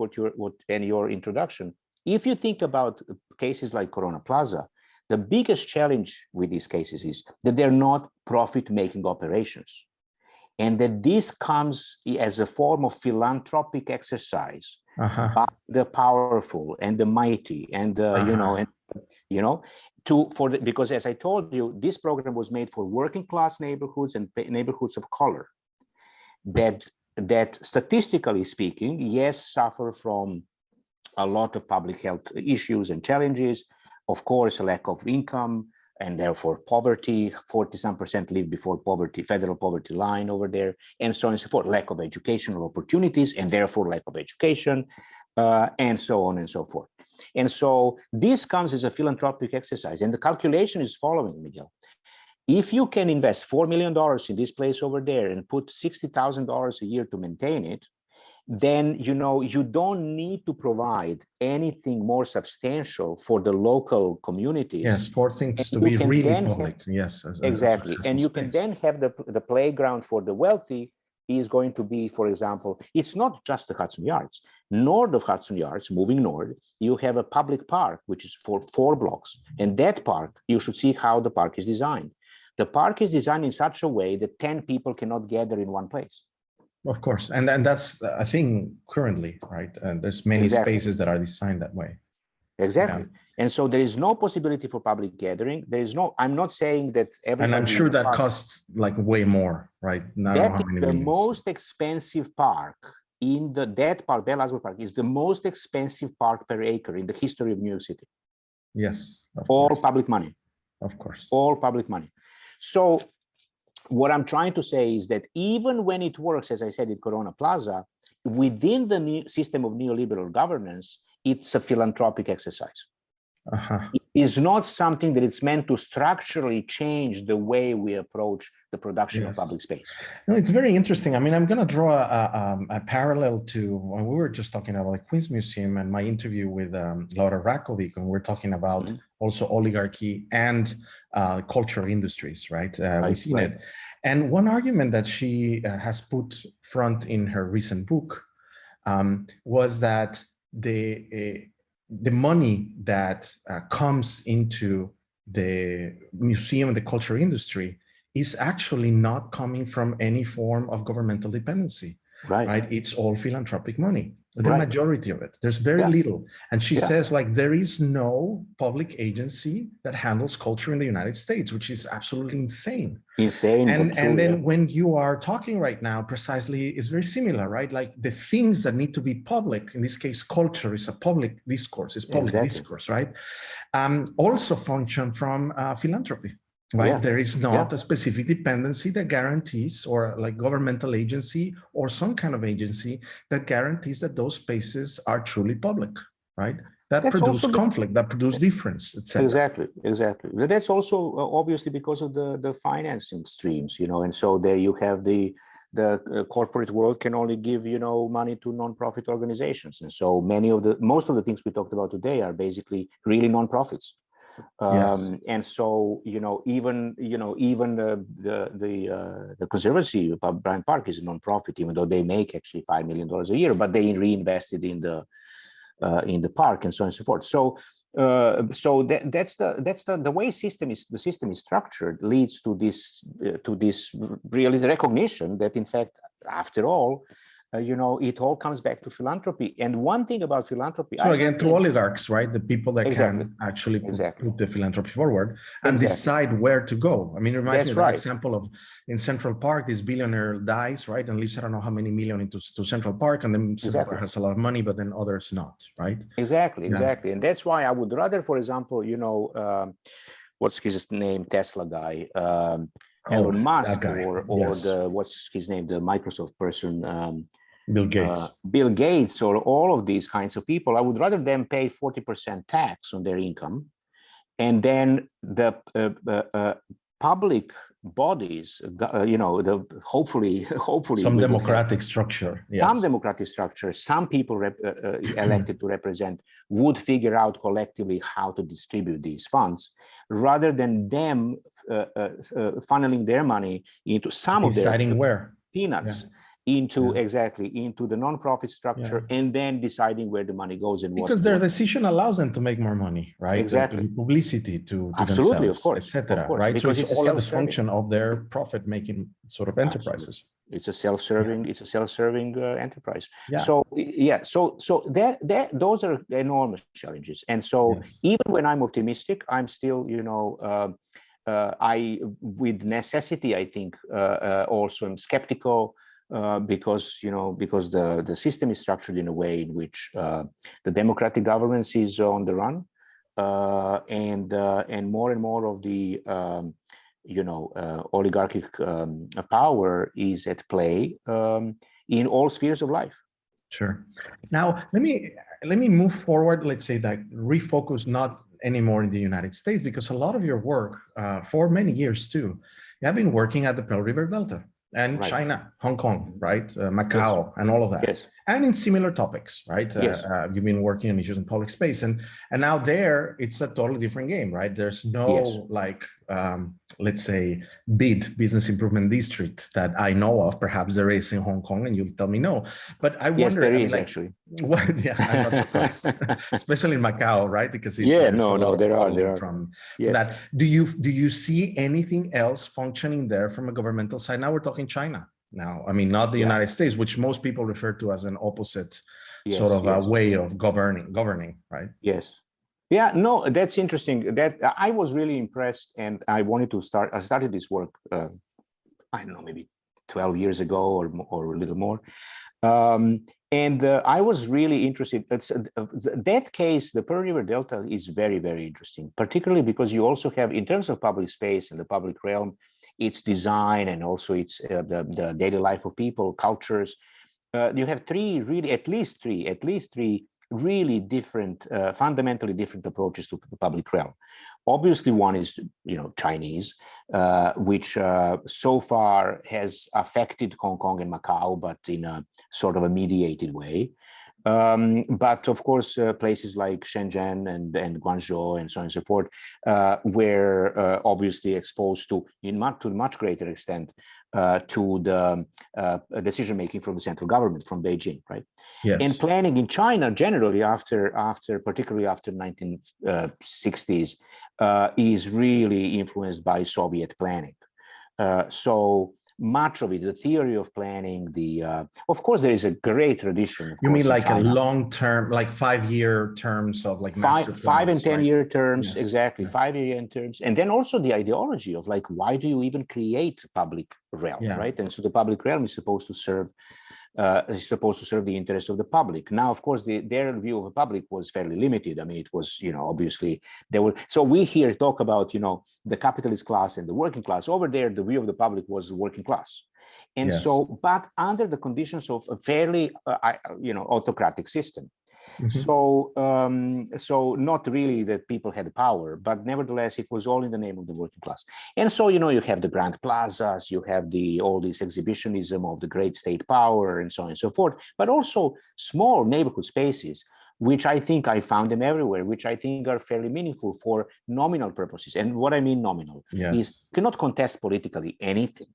F: and your introduction, if you think about cases like Corona Plaza, the biggest challenge with these cases is that they're not profit-making operations, and that this comes as a form of philanthropic exercise by the powerful and the mighty, and because as I told you, this program was made for working-class neighborhoods and neighborhoods of color that statistically speaking, suffer from a lot of public health issues and challenges. Of course, a lack of income and therefore poverty. 40-some% live before federal poverty line over there, and so on and so forth. Lack of educational opportunities and therefore lack of education, and so on and so forth. And so this comes as a philanthropic exercise. And the calculation is following, Miguel. If you can invest $4 million in this place over there and put $60,000 a year to maintain it, then you don't need to provide anything more substantial for the local communities.
E: Yes, for things to be really public. Yes,
F: exactly. And you can then have the playground for the wealthy is going to be, for example, it's not just the Hudson Yards. North of Hudson Yards, moving north, you have a public park, which is for 4 blocks. And that park, you should see how the park is designed. The park is designed in such a way that 10 people cannot gather in one place.
E: Of course, and that's, I think, currently, right? And there's many spaces that are designed that way.
F: Exactly. Yeah. And so there is no possibility for public gathering. There is no, I'm not saying that everybody...
E: And I'm sure that costs like way more, right?
F: That is the most expensive park in that park, Belle Ascot Park, is the most expensive park per acre in the history of New York City.
E: Yes.
F: All public money.
E: Of course.
F: All public money. So what I'm trying to say is that even when it works, as I said, in Corona Plaza, within the system of neoliberal governance, it's a philanthropic exercise. is not something that it's meant to structurally change the way we approach the production of public space.
E: No, it's very interesting. I mean, I'm going to draw a parallel to when we were just talking about the Queen's Museum and my interview with Laura Rakovic, and we're talking about also oligarchy and cultural industries, right? Within it. And one argument that she has put front in her recent book was that the money that comes into the museum and the culture industry is actually not coming from any form of governmental dependency, right? It's all philanthropic money, the majority of it. There's very little. And she says, like, there is no public agency that handles culture in the United States, which is absolutely insane. And then when you are talking right now, precisely, is very similar, right? Like the things that need to be public, in this case, culture is a public discourse, is public discourse, right? Also function from philanthropy. Right, there is not a specific dependency that guarantees, or like governmental agency or some kind of agency that guarantees that those spaces are truly public, right? That produce conflict, that produce difference, etc.
F: Exactly. That's also obviously because of the financing streams, you know, and so there you have the corporate world can only give, you know, money to nonprofit organizations, and so most of the things we talked about today are basically really nonprofits. And so, even the Conservancy, Bryant Park, is a nonprofit, even though they make actually $5 million a year, but they reinvested in the park and so on and so forth. So that's the way the system is structured leads to this real recognition that, in fact, after all, it all comes back to philanthropy. And one thing about philanthropy,
E: so again, to oligarchs, right? The people that can actually put the philanthropy forward and decide where to go. I mean, it reminds me of the example of in Central Park, this billionaire dies, right? And leaves, I don't know how many million to Central Park, and then Central Park has a lot of money, but then others not, right?
F: Exactly. And that's why I would rather, for example, what's his name, Tesla guy, Elon Musk, or what's his name, the Microsoft person, Bill Gates, or all of these kinds of people. I would rather them pay 40% tax on their income, and then the public bodies, hopefully
E: some democratic structure,
F: some people elected to represent would figure out collectively how to distribute these funds, rather than them funneling their money into some of their peanuts. Into the nonprofit structure, and then deciding where the money goes and
E: because their decision allows them to make more money, right?
F: Exactly,
E: publicity to
F: absolutely,
E: themselves,
F: of course,
E: etc. Right,
F: because
E: so it's all a dysfunction of their profit-making sort of enterprises.
F: Absolutely. It's a self-serving enterprise. So those are enormous challenges, and so even when I'm optimistic, I'm still with necessity, I think also I'm skeptical. Because the system is structured in a way in which the democratic governance is on the run, and more and more of the oligarchic power is at play in all spheres of life.
E: Sure. Now let me move forward. Let's say that refocus not anymore in the United States, because a lot of your work for many years too, you have been working at the Pearl River Delta. And China, Hong Kong, right? Macau, and all of that. And in similar topics, right? You've been working on issues in public space, and now there, it's a totally different game, right? There's no let's say, business improvement district that I know of. Perhaps there is in Hong Kong, and you'll tell me no. But I wonder.
F: Yes, there is actually.
E: I'm not surprised, especially in Macau, right? Because
F: there are
E: from that. Do you see anything else functioning there from a governmental side? Now we're talking China. Now, I mean, not the United States, which most people refer to as an opposite sort of a way of governing, right?
F: Yes. Yeah, no, that's interesting. That I was really impressed, and I wanted to start. I started this work, I don't know, maybe 12 years ago or a little more. And I was really interested. That case, the Pearl River Delta, is very, very interesting, particularly because you also have, in terms of public space and the public realm, its design and also its the daily life of people, cultures. You have at least three really different, fundamentally different approaches to the public realm. Obviously, one is, Chinese, which so far has affected Hong Kong and Macau, but in a sort of a mediated way. But of course, places like Shenzhen and Guangzhou and so on and so forth were obviously exposed to much greater extent to the decision making from the central government, from Beijing, right?
E: Yes.
F: And planning in China generally, particularly after 1960s, is really influenced by Soviet planning. So much of it, the theory of planning, of course, there is a great tradition.
E: You mean like a long-term, like 5-year terms of like master plans,
F: 5 and 10-year terms,
E: yes.
F: exactly,
E: Yes.
F: 5-year terms, and then also the ideology of like, why do you even create public realm, right? And so the public realm is supposed to serve the interests of the public. Now, of course, their view of the public was fairly limited. I mean, it was, obviously there were. So we here talk about, the capitalist class and the working class. Over there, the view of the public was the working class. And
E: Yes.
F: so, but under the conditions of a fairly, autocratic system.
E: Mm-hmm.
F: So not really that people had power, but nevertheless, it was all in the name of the working class. And so, you have the grand plazas, you have all this exhibitionism of the great state power and so on and so forth, but also small neighborhood spaces, which I think I found them everywhere, which I think are fairly meaningful for nominal purposes. And what I mean nominal is you cannot contest politically anything.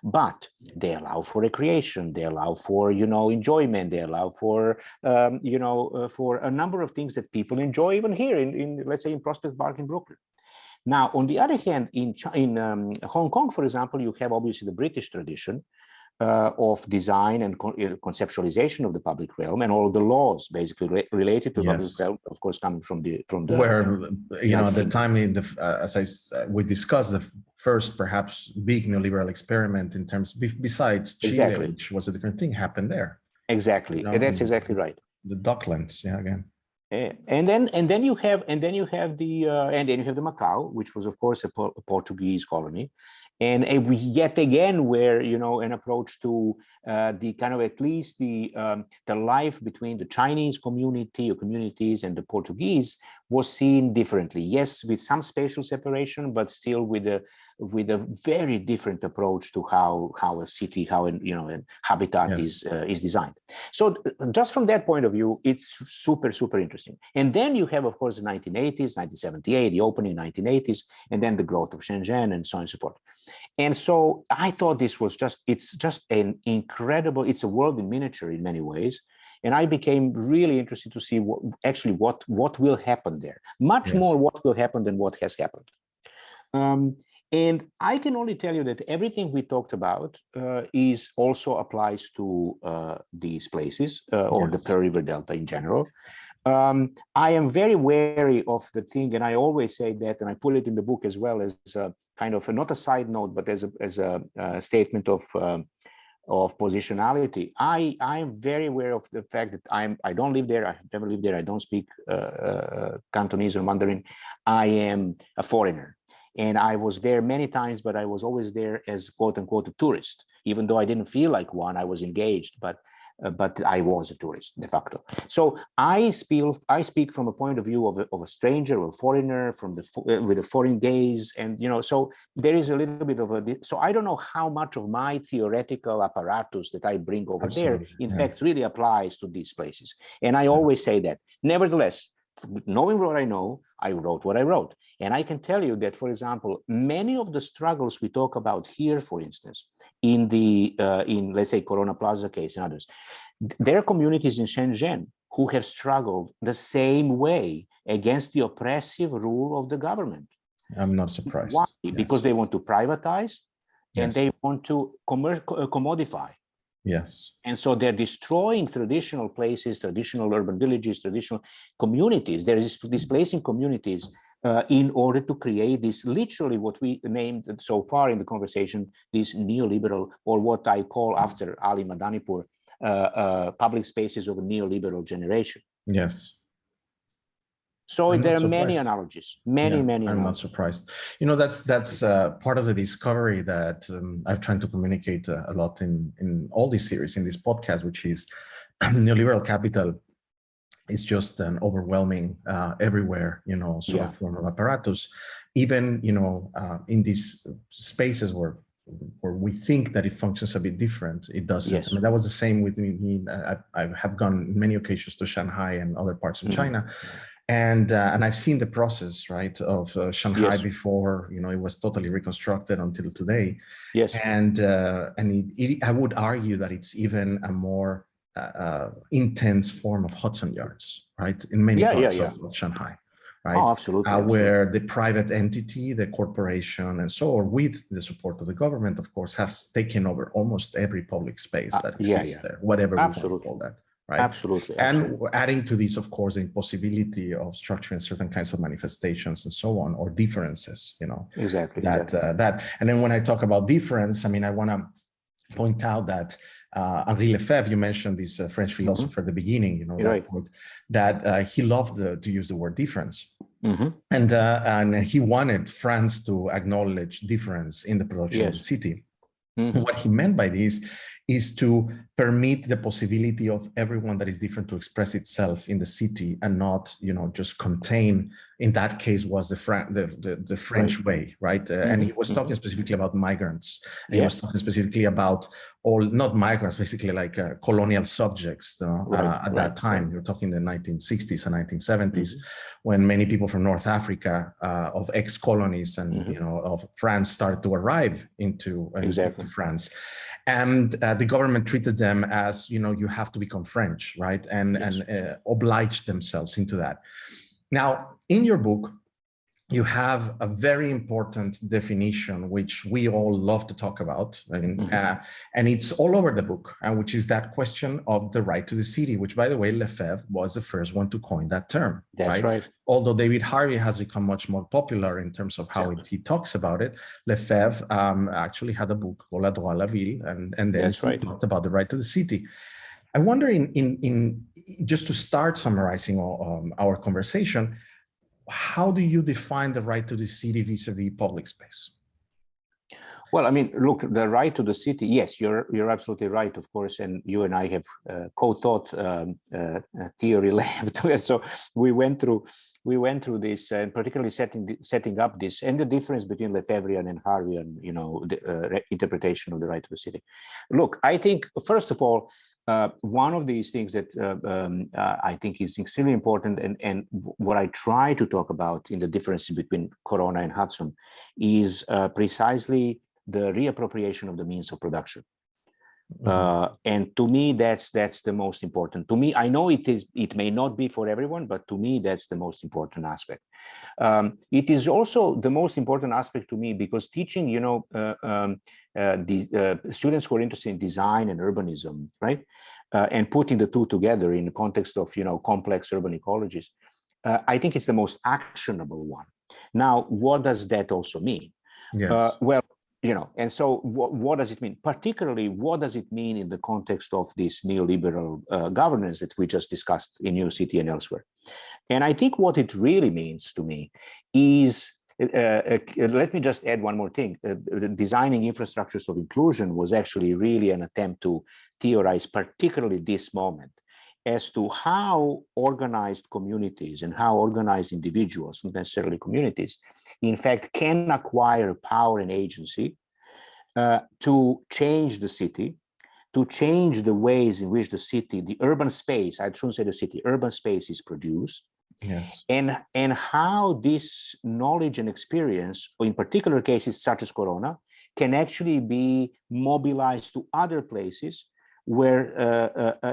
F: But they allow for recreation, they allow for, enjoyment, they allow for, for a number of things that people enjoy even here in let's say, in Prospect Park in Brooklyn. Now, on the other hand, in Hong Kong, for example, you have obviously the British tradition of design and conceptualization of the public realm, and all the laws basically related to public realm, of course, coming from the
E: where at the time we discussed the first perhaps big neoliberal experiment in terms besides Chile, which was a different thing, happened there.
F: Exactly, that's exactly right.
E: The Docklands, again.
F: And then you have the Macau, which was of course a Portuguese colony, and yet again where an approach to the kind of at least the life between the Chinese community or communities and the Portuguese was seen differently. Yes, with some spatial separation, but still with a very different approach to how a city, how a habitat is designed. So just from that point of view, it's super interesting. And then you have, of course, the 1980s, 1978, the opening 1980s, and then the growth of Shenzhen and so on and so forth. And so I thought it's just an incredible, it's a world in miniature in many ways. And I became really interested to see what will happen there. Much more what will happen than what has happened. And I can only tell you that everything we talked about also applies to these places or the Pearl River Delta in general. I am very wary of the thing, and I always say that, and I put it in the book as well as a kind of not a side note, but as a statement of positionality. I am very aware of the fact that I don't live there. I've never lived there. I don't speak Cantonese or Mandarin. I am a foreigner. And I was there many times, but I was always there as quote unquote a tourist, even though I didn't feel like one. I was engaged, but I was a tourist de facto. So I speak from a point of view of a stranger or a foreigner with a foreign gaze, and so there is a little bit of so I don't know how much of my theoretical apparatus that I bring over there in fact really applies to these places. And I always say that. Nevertheless, knowing what I know, I wrote what I wrote. And I can tell you that, for example, many of the struggles we talk about here, for instance, in let's say Corona Plaza case and others, there are communities in Shenzhen who have struggled the same way against the oppressive rule of the government.
E: I'm not surprised.
F: Why? Because they want to privatize and they want to commodify.
E: Yes.
F: And so they're destroying traditional places, traditional urban villages, traditional communities. They're displacing communities in order to create this, literally what we named so far in the conversation, this neoliberal, or what I call after Ali Madanipur, public spaces of a neoliberal generation.
E: Yes.
F: So there are many analogies, many analogies.
E: I'm not surprised. That's part of the discovery that I've tried to communicate a lot in all these series, in this podcast, which is neoliberal capital is just an overwhelming everywhere, sort of form of apparatus. Even, in these spaces where we think that it functions a bit different, it doesn't.
F: Yes.
E: I mean, that was the same with me. I have gone many occasions to Shanghai and other parts of China, and I've seen the process, right, of Shanghai before, it was totally reconstructed until today.
F: Yes.
E: And I would argue that it's even a more intense form of Hudson Yards, right, in many parts of Shanghai. Right?
F: Oh, absolutely,
E: where the private entity, the corporation, and so on, with the support of the government, of course, has taken over almost every public space that exists there, whatever we want to call that. Right?
F: Absolutely.
E: And adding to this, of course, the impossibility of structuring certain kinds of manifestations and so on, or differences,
F: Exactly.
E: That. And then when I talk about difference, I mean, I want to point out that Henri Lefebvre, you mentioned this French philosopher at the beginning, that quote, that he loved to use the word difference. And he wanted France to acknowledge difference in the production of the city. What he meant by this is to permit the possibility of everyone that is different to express itself in the city, and not, just contain. In that case, was the French way, right? And he was talking specifically about migrants. And he was talking specifically about not migrants, basically like colonial subjects. At that time, you're talking the 1960s and 1970s, when many people from North Africa, of ex-colonies and of France, started to arrive into France. And the government treated them as, you have to become French, right? And obliged themselves into that. Now, in your book, you have a very important definition, which we all love to talk about. And it's all over the book, which is that question of the right to the city, which, by the way, Lefebvre was the first one to coin that term.
F: That's right.
E: Although David Harvey has become much more popular in terms of how he talks about it, Lefebvre actually had a book called La Droit à la Ville, and then he talked about the right to the city. I wonder, in just to start summarizing our conversation, how do you define the right to the city vis-a-vis public space?
F: Well, I mean, look, the right to the city, yes, you're absolutely right, of course, and you and I have co-thought theory lab. So we went through this, and particularly setting up this, and the difference between Lefebvrean and Harveyan, the interpretation of the right to the city. Look, I think, first of all, one of these things that I think is extremely important, and what I try to talk about in the difference between Corona and Hudson, is precisely the reappropriation of the means of production. And to me, that's the most important. To me, I know it may not be for everyone, but to me, that's the most important aspect. It is also the most important aspect to me because teaching, the students who are interested in design and urbanism, right, and putting the two together in the context of complex urban ecologies, I think it's the most actionable one. Now, what does that also mean?
E: Yes.
F: And so what does it mean? Particularly, what does it mean in the context of this neoliberal governance that we just discussed in New City and elsewhere? And I think what it really means to me is, let me just add one more thing. Designing infrastructures of inclusion was actually really an attempt to theorize, particularly this moment, as to how organized communities and how organized individuals, not necessarily communities, in fact, can acquire power and agency to change the city, to change the ways in which the city, the urban space, I shouldn't say the city, urban space is produced.
E: Yes.
F: And how this knowledge and experience, or in particular cases such as Corona, can actually be mobilized to other places where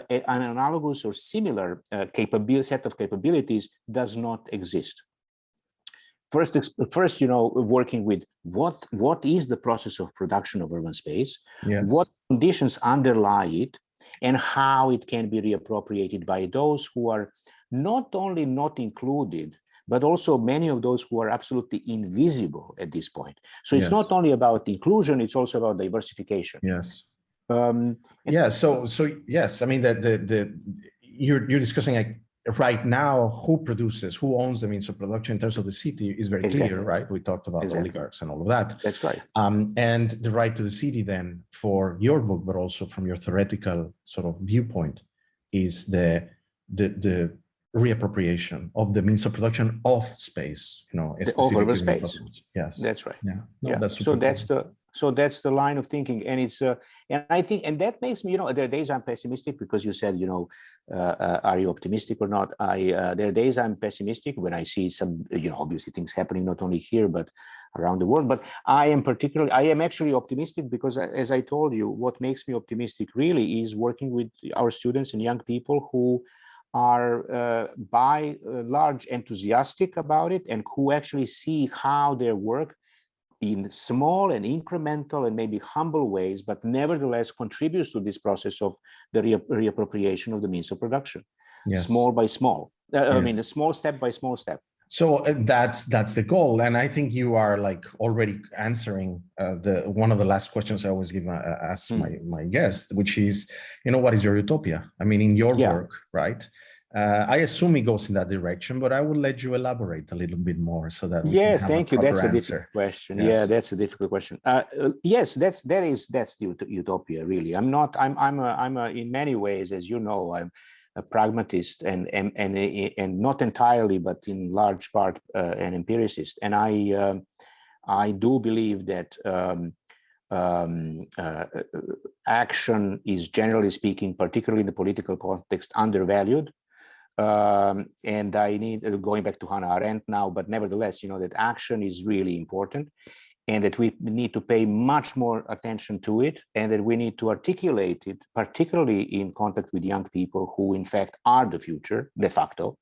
F: an analogous or similar set of capabilities does not exist. First, working with what is the process of production of urban space,
E: yes,
F: what conditions underlie it, and how it can be reappropriated by those who are not only not included, but also many of those who are absolutely invisible at this point. So it's
E: yes,
F: not only about inclusion, it's also about diversification.
E: Yes. So yes, I mean that you're discussing right now who owns the means of production in terms of the city is very
F: Exactly.
E: clear, right? We talked about oligarchs and all of that.
F: That's right.
E: And the right to the city then for your book, but also from your theoretical sort of viewpoint, is the reappropriation of the means of production of space,
F: of urban space.
E: Yes,
F: that's right.
E: Yeah,
F: yeah.
E: That's
F: that's the line of thinking, and it's and I think, and that makes me, there are days I'm pessimistic, because you said, are you optimistic or not? There are days I'm pessimistic when I see some, obviously things happening not only here but around the world. But I am actually optimistic, because, as I told you, what makes me optimistic really is working with our students and young people who are by large enthusiastic about it, and who actually see how their work in small and incremental and maybe humble ways, but nevertheless contributes to this process of the reappropriation of the means of production, small by small. I mean, a small step by small step.
E: So that's the goal, and I think you are already answering one of the last questions I always ask my guest, which is, what is your utopia? I mean, in your work, right? I assume it goes in that direction, but I will let you elaborate a little bit more so that we can have
F: thank you. That's
E: answer.
F: A difficult question.
E: Yes.
F: Yeah, that's a difficult question. Yes, that's the utopia. Really, I'm in many ways, as you know, I'm a pragmatist and not entirely, but in large part an empiricist. And I do believe that action is, generally speaking, particularly in the political context, undervalued. And I need, going back to Hannah Arendt now, but nevertheless, that action is really important, and that we need to pay much more attention to it, and that we need to articulate it, particularly in contact with young people who, in fact, are the future, de facto.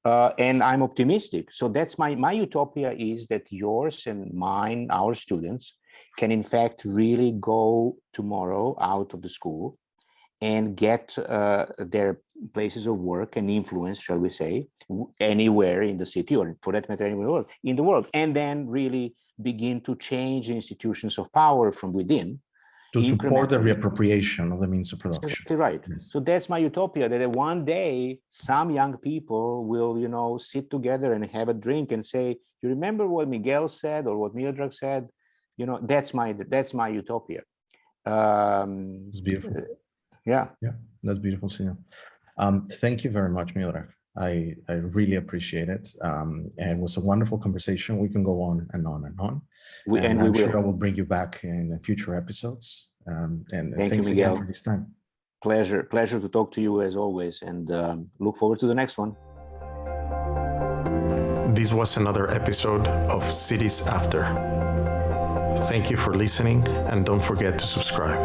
F: And I'm optimistic. So that's my utopia, is that yours and mine, our students, can in fact really go tomorrow out of the school and get their places of work and influence, shall we say, anywhere in the city, or for that matter, anywhere in the world, and then really begin to change institutions of power from within.
E: To support the reappropriation of the means of production.
F: Exactly right. Yes. So that's my utopia, that one day some young people will, sit together and have a drink and say, you remember what Miguel said or what Miodrag said? That's my utopia.
E: It's beautiful.
F: Yeah,
E: that's beautiful, Sina. Thank you very much, Miodrag. I really appreciate it. And it was a wonderful conversation. We can go on and on and on. I'm sure I will bring you back in future episodes. And
F: thank you, Miguel,
E: again for this time.
F: Pleasure to talk to you as always, and look forward to the next one.
A: This was another episode of Cities After. Thank you for listening, and don't forget to subscribe.